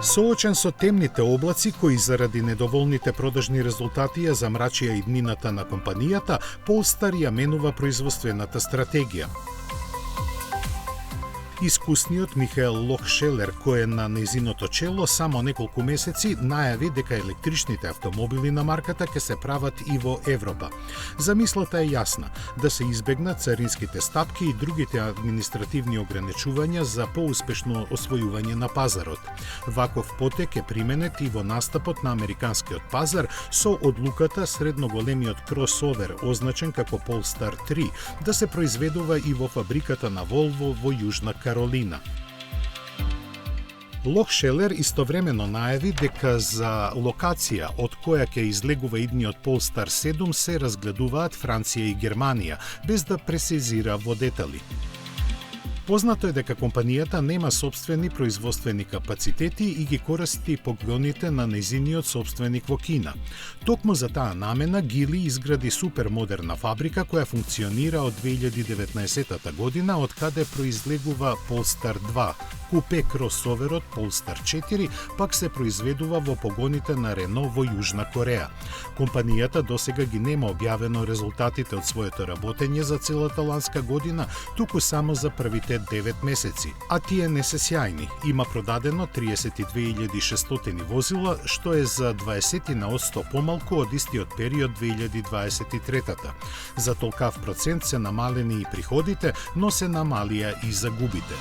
Соочен со темните облаци кои заради недоволните продажни резултати ја замрачија иднината на компанијата, Полстар ја менува производствената стратегија. Искусниот Михаел Лохшелер, кој е на нејзиното чело само неколку месеци, најави дека електричните автомобили на марката ќе се прават и во Европа. Замислата е јасна, да се избегнат царинските стапки и другите административни ограничувања за поуспешно освојување на пазарот. Ваков потек е применет и во настапот на американскиот пазар со одлуката средно големиот кросовер, означен како Polestar 3, да се произведува и во фабриката на Volvo во Јужна Каролина. Лохшелер истовремено најави дека за локација од која ќе излегува идниот Polestar 7 се разгледуваат Франција и Германија, без да прецизира во детали. Познато е дека компанијата нема сопствени производствени капацитети и ги користи поклоните на нејзиниот сопственик во Кина. Токму за таа намена Гили изгради супермодерна фабрика која функционира од 2019 година, од каде произлегува Polestar 2. Купе кросоверот Polestar 4 пак се произведува во погоните на Рено во Јужна Кореја. Компанијата досега ги нема објавено резултатите од своето работење за целата ланска година, туку само за првите 9 месеци. А тие не се сјајни. Има продадено 32.600 возила, што е за 20% помалку од истиот период 2023-та. За толкав процент се намалени и приходите, но се намалија и загубите.